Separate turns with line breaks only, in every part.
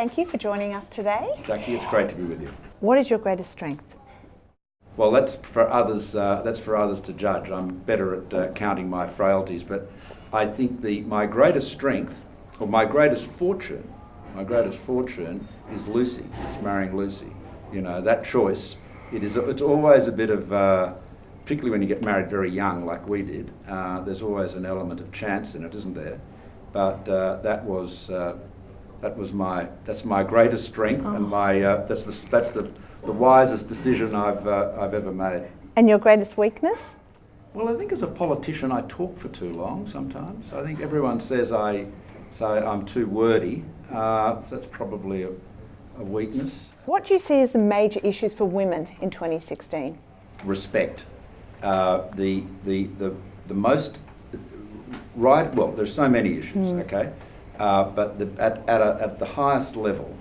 thank you for joining us today.
Jackie, it's great to be with you.
What is your greatest strength?
Well, that's for others. That's for others to judge. I'm better at counting my frailties, but I think my greatest strength, or my greatest fortune is Lucy. It's marrying Lucy. You know, that choice. It's always a bit of, particularly when you get married very young, like we did. There's always an element of chance in it, isn't there? But that's my greatest strength, and that's the wisest decision I've ever made.
And your greatest weakness?
Well, I think as a politician I talk for too long sometimes. I think everyone says I'm too wordy, so that's probably a weakness.
What do you see as the major issues for women in 2016?
Respect. The most right. Well, there's so many issues. Okay, but at the highest level,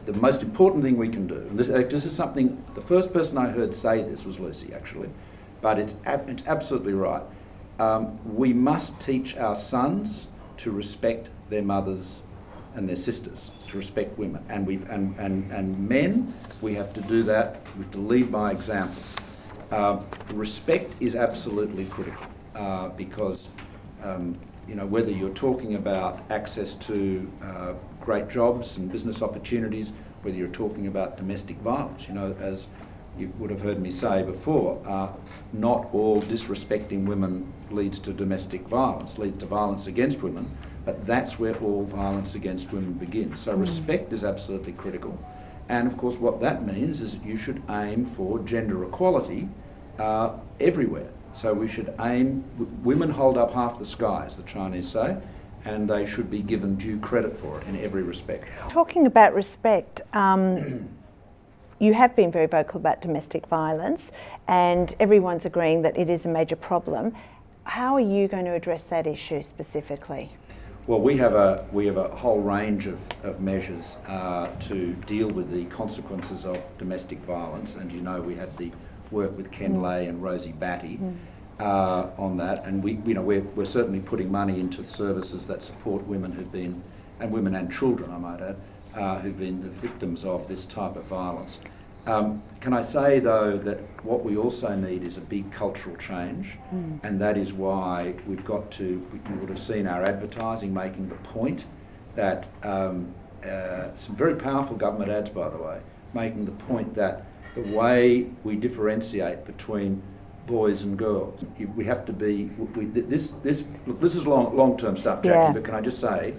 the most important thing we can do, and this is something, the first person I heard say this was Lucy, actually, but it's absolutely right. We must teach our sons to respect their mothers and their sisters, to respect women, and men, we have to do that. We have to lead by example. Respect is absolutely critical because whether you're talking about access to great jobs and business opportunities, whether you're talking about domestic violence, as you would have heard me say before, not all disrespecting women leads to domestic violence, leads to violence against women, but that's where all violence against women begins. So respect is absolutely critical. And of course what that means is that you should aim for gender equality everywhere. So we should aim, women hold up half the sky, as the Chinese say, and they should be given due credit for it in every respect.
Talking about respect, you have been very vocal about domestic violence, and everyone's agreeing that it is a major problem. How are you going to address that issue specifically?
Well, we have a whole range of measures to deal with the consequences of domestic violence, and we had the work with Ken Lay and Rosie Batty on that, and we're certainly putting money into services that support women women and children, I might add, who've been the victims of this type of violence. Can I say though that what we also need is a big cultural change, and that is why we would have seen our advertising making the point that some very powerful government ads, by the way, making the point that the way we differentiate between boys and girls, we have to be. This is long-term stuff, Jackie. But can I just say,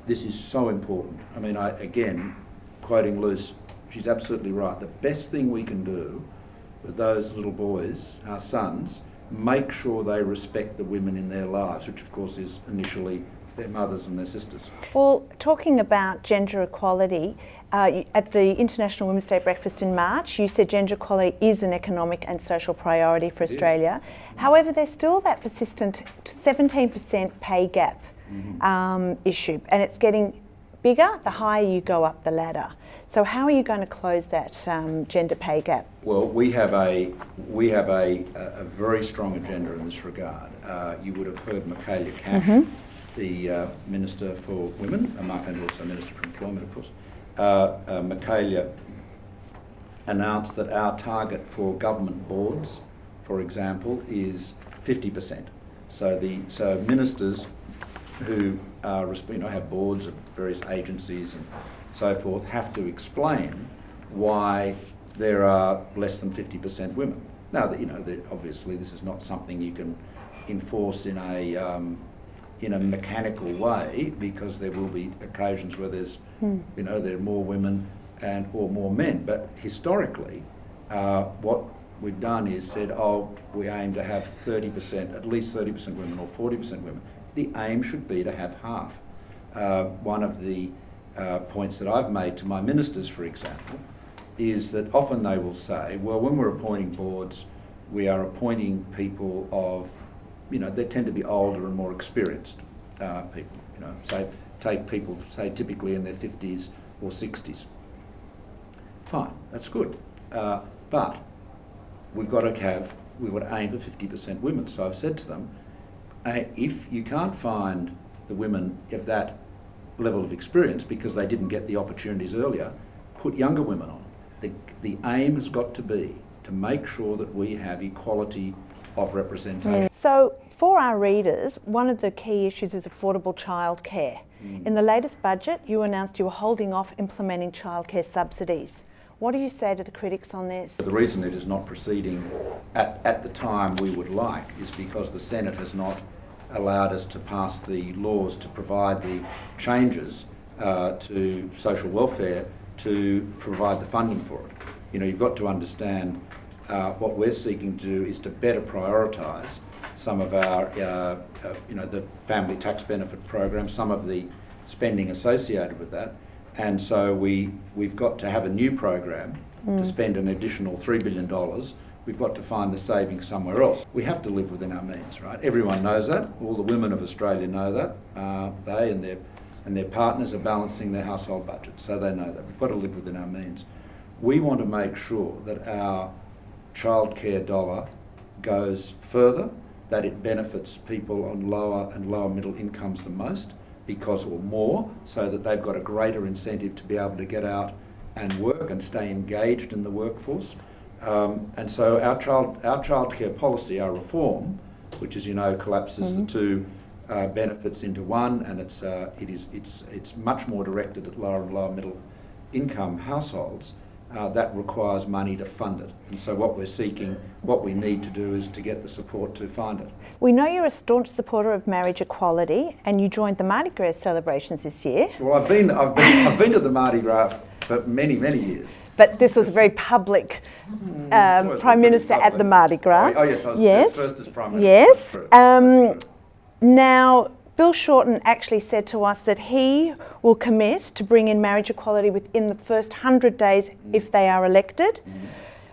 this is so important. I mean, again, quoting Luce, she's absolutely right. The best thing we can do with those little boys, our sons, make sure they respect the women in their lives, which of course is initially their mothers and their sisters.
Well, talking about gender equality, at the International Women's Day breakfast in March, you said gender equality is an economic and social priority for Australia. However, there's still that persistent 17% pay gap issue, and it's getting bigger the higher you go up the ladder. So how are you going to close that gender pay gap?
Well, we have a very strong agenda in this regard. You would have heard Michaelia Cash, the Minister for Women, and also Minister for Employment, of course. Michaelia announced that our target for government boards, for example, is 50%. So ministers who have boards of various agencies and so forth have to explain why there are less than 50% women. Now, obviously this is not something you can enforce in a mechanical way, because there will be occasions where there's there are more women or more men. But historically, what we've done is said, we aim to have 30%, at least 30% women or 40% women. The aim should be to have half. One of the points that I've made to my ministers, for example, is that often they will say, well, when we're appointing boards, we are appointing people of, they tend to be older and more experienced people. Take people, say, typically in their 50s or 60s. Fine, that's good. But we would aim for 50% women. So I've said to them, if you can't find the women of that level of experience because they didn't get the opportunities earlier, put younger women on. The aim has got to be to make sure that we have equality of representation.
So for our readers, one of the key issues is affordable childcare. In the latest budget, you announced you were holding off implementing childcare subsidies. What do you say to the critics on this?
The reason it is not proceeding at the time we would like is because the Senate has not allowed us to pass the laws to provide the changes to social welfare to provide the funding for it. You know, you've got to understand what we're seeking to do is to better prioritise some of our, the family tax benefit program, some of the spending associated with that. And so we've got to have a new program to spend an additional $3 billion. We've got to find the savings somewhere else. We have to live within our means, right? Everyone knows that. All the women of Australia know that. They and their partners are balancing their household budgets, so they know that. We've got to live within our means. We want to make sure that our childcare dollar goes further, that it benefits people on lower and lower middle incomes the most, or more, so that they've got a greater incentive to be able to get out and work and stay engaged in the workforce. And so our childcare policy, our reform, which, as you know, collapses the two benefits into one, and it's much more directed at lower and lower middle income households. That requires money to fund it. And so what we're seeking, what we need to do is to get the support to find it.
We know you're a staunch supporter of marriage equality, and you joined the Mardi Gras celebrations this year.
Well, I've been to the Mardi Gras for many, many years.
But this was a very public Prime Minister at the Mardi Gras.
Oh yes, I was first as Prime Minister.
Yes. Now, Bill Shorten actually said to us that he will commit to bring in marriage equality within the first 100 days if they are elected.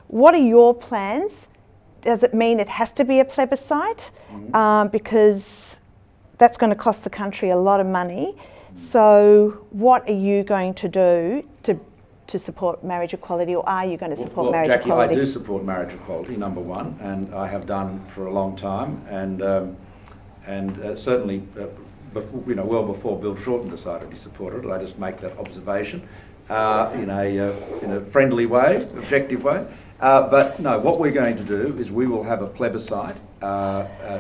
What are your plans? Does it mean it has to be a plebiscite? Because that's going to cost the country a lot of money. So what are you going to do to support marriage equality, or are you going to support marriage
Jackie,
equality?
I do support marriage equality, number one, and I have done for a long time, and certainly well before Bill Shorten decided he supported it. I just make that observation in a friendly way, objective way. But no, what we're going to do is we will have a plebiscite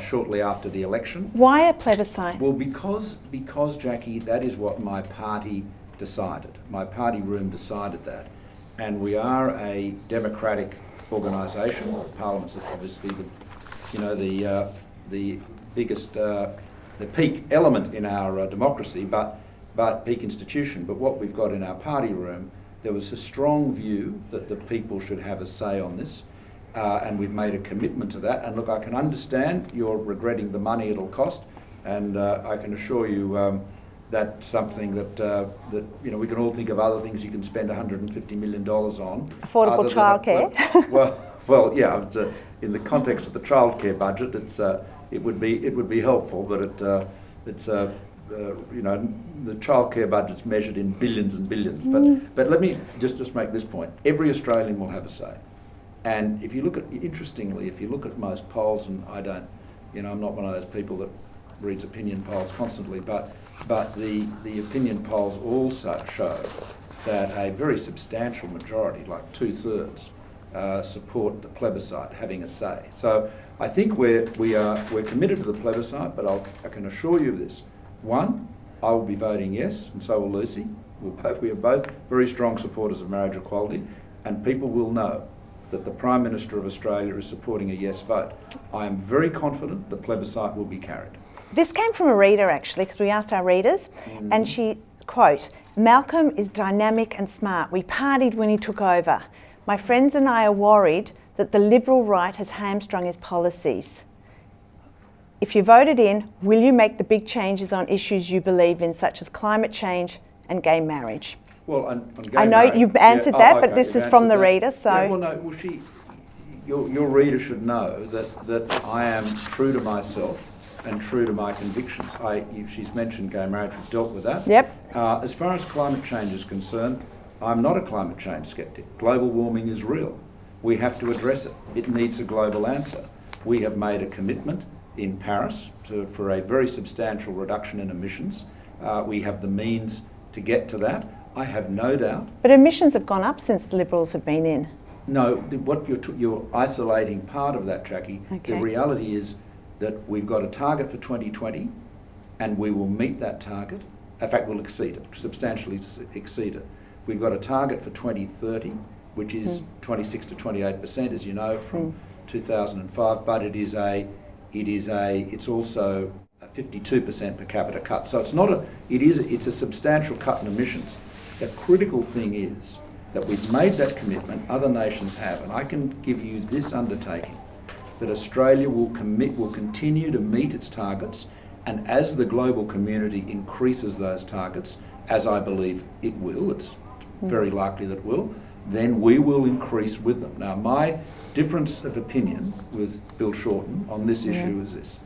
shortly after the election.
Why a plebiscite?
Well, because Jackie, that is what my party decided. My party room decided that, and we are a democratic organisation. Parliament's obviously the biggest, the peak element in our democracy, but peak institution. But what we've got in our party room, there was a strong view that the people should have a say on this, and we've made a commitment to that. And look, I can understand you're regretting the money it'll cost, and I can assure you that's something that we can all think of other things you can spend $150 million on.
Affordable childcare.
Well, yeah. In the context of the childcare budget, it would be helpful, but the childcare budget's measured in billions and billions. But let me just make this point: every Australian will have a say. And if you look at most polls, and I'm not one of those people that reads opinion polls constantly, but the opinion polls also show that a very substantial majority, like 2/3, support the plebiscite having a say. So I think we're committed to the plebiscite, but I can assure you of this: one, I will be voting yes, and so will Lucy. We are both very strong supporters of marriage equality, and people will know that the Prime Minister of Australia is supporting a yes vote. I am very confident the plebiscite will be carried.
This came from a reader, actually, because we asked our readers, and she, quote, "Malcolm is dynamic and smart. We partied when he took over. My friends and I are worried that the Liberal right has hamstrung his policies. If you voted in, will you make the big changes on issues you believe in, such as climate change and gay marriage?"
Well, on gay
I know
marriage,
you've answered that,
okay,
but this is from the reader, so...
Yeah, well, no, your reader should know that I am true to myself and true to my convictions. She's mentioned gay marriage, we've dealt with that.
Yep.
As far as climate change is concerned, I'm not a climate change sceptic. Global warming is real. We have to address it. It needs a global answer. We have made a commitment in Paris for a very substantial reduction in emissions, We have the means to get to that. I have no doubt.
But emissions have gone up since the Liberals have been in.
No, what you're isolating part of that, Jackie.
Okay.
The reality is that we've got a target for 2020 and we will meet that target. In fact, we'll exceed it, substantially exceed it. We've got a target for 2030, which is 26 to 28%, as you know, from 2005, but it's also a 52% per capita cut. So it's a substantial cut in emissions. The critical thing is that we've made that commitment, other nations have, and I can give you this undertaking, that Australia will continue to meet its targets, and as the global community increases those targets, as I believe it will, it's very likely that it will, then we will increase with them. Now, my difference of opinion with Bill Shorten on this issue is this,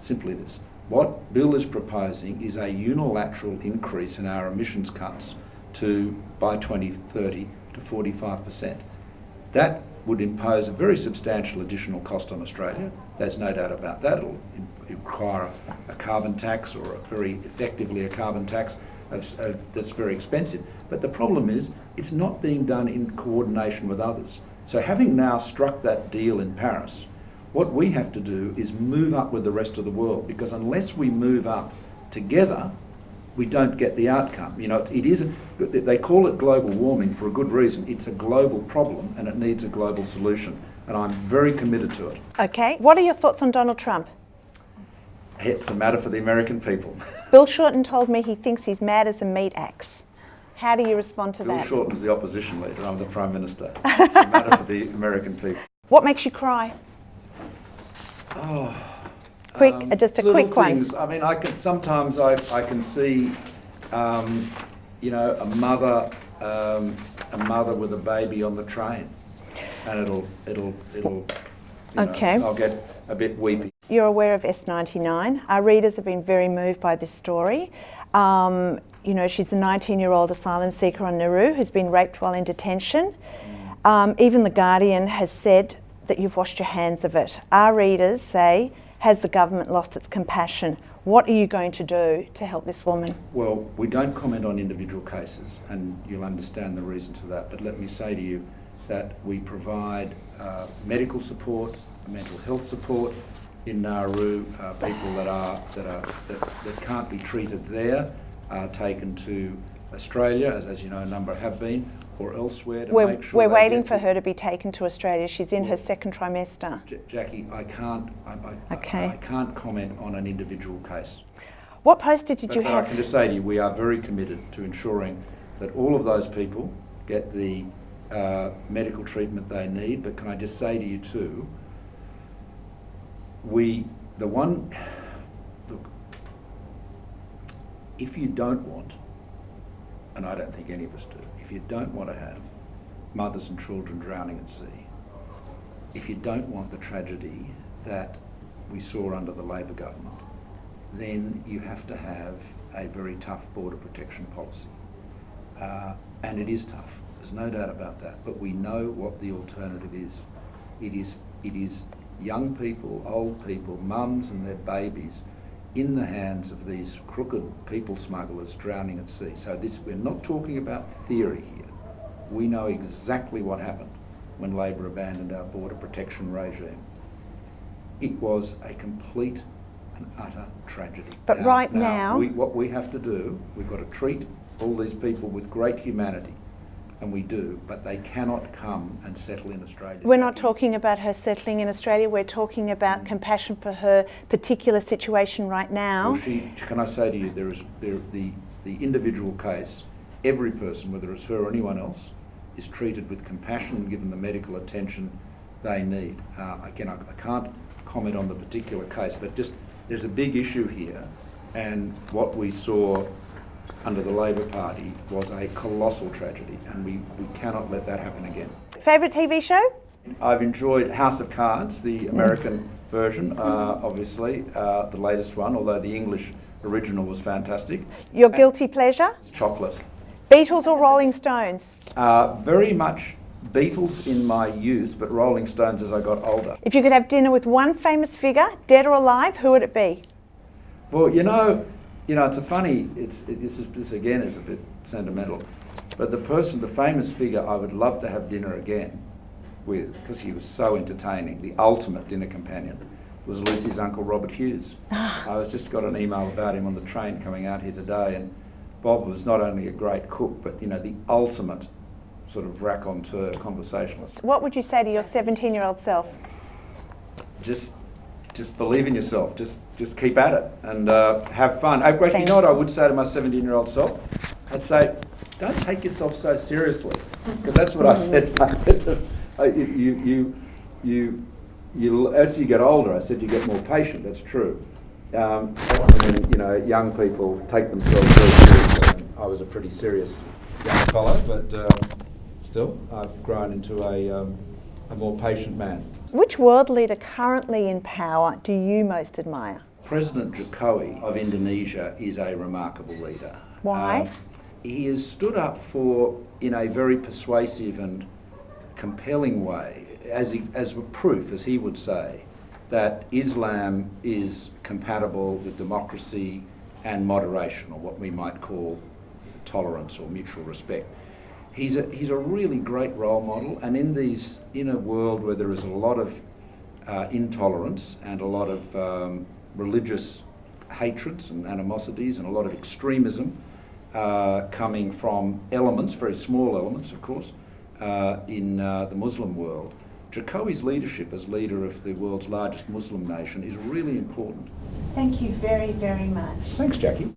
simply this. What Bill is proposing is a unilateral increase in our emissions cuts by 2030 to 45%. That would impose a very substantial additional cost on Australia. There's no doubt about that. It'll require a carbon tax, or very effectively a carbon tax that's very expensive. But the problem is it's not being done in coordination with others. So having now struck that deal in Paris, what we have to do is move up with the rest of the world, because unless we move up together, we don't get the outcome. You know, they call it global warming for a good reason. It's a global problem and it needs a global solution. And I'm very committed to it.
Okay. What are your thoughts on Donald Trump?
It's a matter for the American people.
Bill Shorten told me he thinks he's mad as a meat axe. How do you respond to that?
Bill Shorten's the opposition leader. I'm the Prime Minister. It's a matter for the American people.
What makes you cry? Just a quick
things.
one.
I mean, I can see, you know, a mother with a baby on the train, and it'll.
Okay.
I'll get a bit weepy.
You're aware of S99. Our readers have been very moved by this story. You know, she's a 19-year-old asylum seeker on Nauru who's been raped while in detention. Even The Guardian has said that you've washed your hands of it. Our readers say, has the government lost its compassion? What are you going to do to help this woman?
Well, we don't comment on individual cases, and you'll understand the reasons for that. But let me say to you that we provide medical support, mental health support in Nauru. People that can't be treated there are taken to Australia, as you know, a number have been, or elsewhere to make sure.
We're waiting for her to be taken to Australia. She's in her second trimester.
Jackie, I can't comment on an individual case.
What poster did you have?
I can just say to you, we are very committed to ensuring that all of those people get the medical treatment they need. But can I just say to you too, if you don't want, and I don't think any of us do, if you don't want to have mothers and children drowning at sea, if you don't want the tragedy that we saw under the Labor government, then you have to have a very tough border protection policy. And it is tough, there's no doubt about that, but we know what the alternative is. It is young people, old people, mums and their babies in the hands of these crooked people smugglers drowning at sea. So we're not talking about theory here. We know exactly what happened when Labor abandoned our border protection regime. It was a complete and utter tragedy.
But now
what we have to do, we've got to treat all these people with great humanity, and we do, but they cannot come and settle in Australia.
We're not talking about her settling in Australia, we're talking about compassion for her particular situation right now.
Well, can I say to you, the individual case, every person, whether it's her or anyone else, is treated with compassion and given the medical attention they need. Again, I can't comment on the particular case, but just there's a big issue here, and what we saw under the Labor Party was a colossal tragedy, and we cannot let that happen again.
Favourite TV show?
I've enjoyed House of Cards, the American version, obviously, the latest one, although the English original was fantastic.
Your guilty pleasure?
It's chocolate.
Beatles or Rolling Stones?
Very much Beatles in my youth, but Rolling Stones as I got older.
If you could have dinner with one famous figure, dead or alive, who would it be?
Well, you know, You know, this again is a bit sentimental, but the famous figure I would love to have dinner again with, because he was so entertaining, the ultimate dinner companion, was Lucy's uncle Robert Hughes. I was just got an email about him on the train coming out here today, and Bob was not only a great cook, but you know, the ultimate sort of raconteur conversationalist.
What would you say to your 17-year-old self?
Just believe in yourself. Just keep at it and have fun. Actually, you know what I would say to my 17-year-old self? I'd say, don't take yourself so seriously, because that's what I said. I said to you as you get older, I said you get more patient. That's true. I mean, you know, young people take themselves very seriously. I was a pretty serious young fellow, but still, I've grown into a more patient man.
Which world leader currently in power do you most admire?
President Jokowi of Indonesia is a remarkable leader.
Why?
He has stood up for, in a very persuasive and compelling way, as proof, as he would say, that Islam is compatible with democracy and moderation, or what we might call tolerance or mutual respect. He's a really great role model, and in a world where there is a lot of intolerance and a lot of religious hatreds and animosities and a lot of extremism coming from elements, very small elements of course, in the Muslim world, Jokowi's leadership as leader of the world's largest Muslim nation is really important.
Thank you very, very much.
Thanks, Jackie.